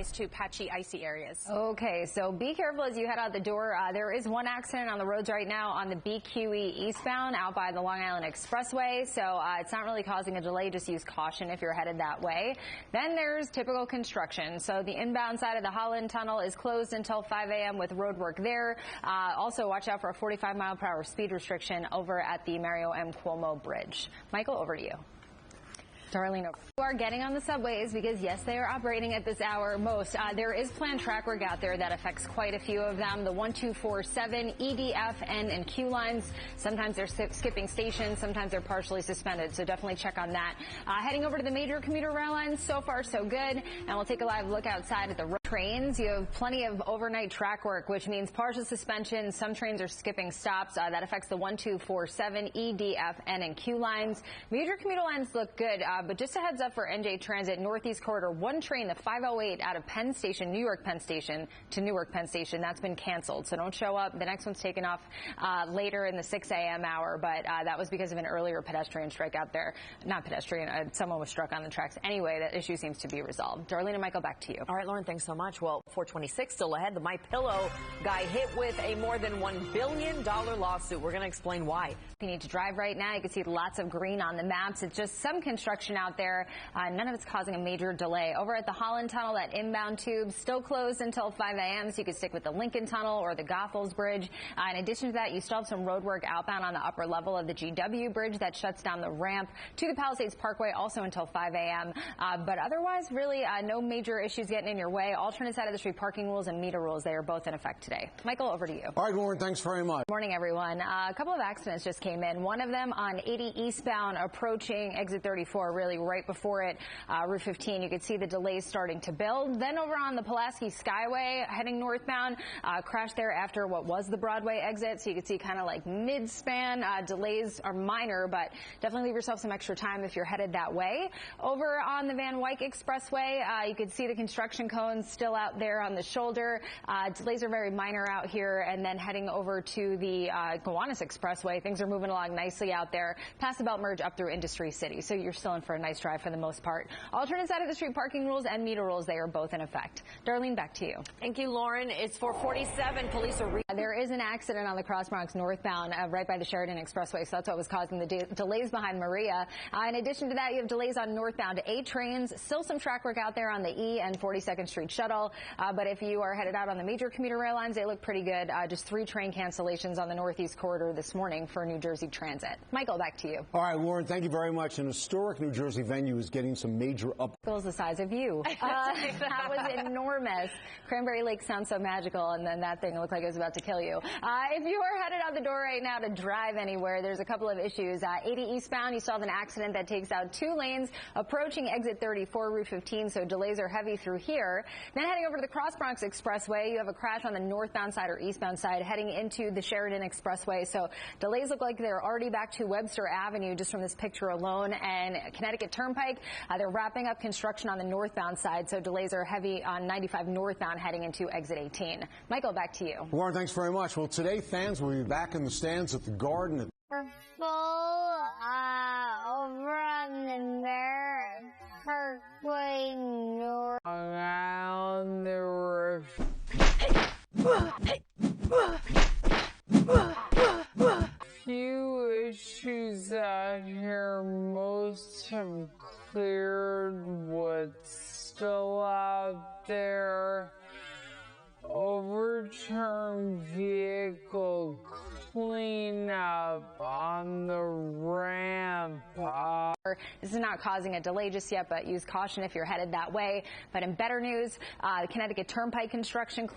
localized to patchy, icy areas. Okay, so be careful as you head out the door. There is one accident on the roads right now on the BQE eastbound out by the Long Island Expressway. So it's not really causing a delay. Just use caution if you're headed that way. Then there's typical construction. So the inbound side of the Holland Tunnel is closed until 5 a.m. with road work there. Also, watch out for a 45-mile-per-hour speed restriction over at the Mario M. Cuomo Bridge. Michael, over to you. Darlene, you are getting on the subways because, yes, they are operating at this hour most. There is planned track work out there that affects quite a few of them. The 1, 2, 4, 7, E, D, F, N, and Q lines. Sometimes they're skipping stations. Sometimes they're partially suspended. So definitely check on that. Heading over to the major commuter rail lines, so far so good. And we'll take a live look outside at the trains. You have plenty of overnight track work, which means partial suspension. Some trains are skipping stops. That affects the 1, 2, 4, 7, E, D, F, N, and Q lines. Major commuter lines look good. But just a heads up for NJ Transit, Northeast Corridor, one train, the 508 out of Penn Station, New York Penn Station to Newark Penn Station, that's been canceled. So don't show up. The next one's taken off later in the 6 a.m. hour, but that was because of an earlier pedestrian strike out there. Not pedestrian, someone was struck on the tracks. Anyway, that issue seems to be resolved. Darlene and Michael, back to you. All right, Lauren, thanks so much. Well, 426 still ahead. The MyPillow guy hit with a more than $1 billion lawsuit. We're going to explain why. If you need to drive right now, you can see lots of green on the maps. It's just some construction out there. None of it's causing a major delay. Over at the Holland Tunnel, that inbound tube still closed until 5 a.m., so you can stick with the Lincoln Tunnel or the Goethals Bridge. In addition to that, you still have some road work outbound on the upper level of the GW Bridge that shuts down the ramp to the Palisades Parkway also until 5 a.m. But otherwise, really, no major issues getting in your way. Alternate side of the street parking rules and meter rules, they are both in effect today. Michael, over to you. All right, Lauren, thanks very much. Good morning, everyone. A couple of accidents just came in. One of them on 80 eastbound approaching exit 34, really right before it, Route 15. You could see the delays starting to build. Then over on the Pulaski Skyway heading northbound, crash there after what was the Broadway exit. So you could see kind of like mid-span. Delays are minor, but definitely leave yourself some extra time if you're headed that way. Over on the Van Wyck Expressway, you could see the construction cones still out there on the shoulder. Delays are very minor out here. And then heading over to the Gowanus Expressway, things are moving along nicely out there past the Belt Merge up through Industry City. So you're still in for a nice drive for the most part. Alternate side of the street parking rules and meter rules, they are both in effect. Darlene, back to you. Thank you, Lauren. It's 447. Police are there is an accident on the Cross Bronx northbound right by the Sheridan Expressway, so that's what was causing the delays behind Maria. In addition to that, you have delays on northbound A trains. Still some track work out there on the E and 42nd Street shuttle. But if you are headed out on the major commuter rail lines, they look pretty good. Just 3 train cancellations on the Northeast Corridor this morning for New Jersey Transit. Michael, back to you. All right, Lauren, thank you very much. An historic New Jersey venue is getting some major up. It's the size of you. That was enormous. Cranberry Lake sounds so magical, and then that thing looked like it was about to kill you. If you are headed out the door right now to drive anywhere, there's a couple of issues. 80 eastbound, you saw an accident that takes out 2 lanes approaching exit 34, Route 15, so delays are heavy through here. Then heading over to the Cross Bronx Expressway, you have a crash on the northbound side or eastbound side heading into the Sheridan Expressway, so delays look like they're already back to Webster Avenue just from this picture alone. And Connecticut Turnpike, they're wrapping up construction on the northbound side, so delays are heavy on 95 northbound heading into exit 18. Michael, back to you. Warren, thanks very much. Well, today fans will be back in the stands at the Garden. We're full over on the Parkway North. Around the roof. Few issues out here, most have cleared. What's still out there? Overturned vehicle cleanup on the ramp. This is not causing a delay just yet, but use caution if you're headed that way. But in better news, the Connecticut Turnpike construction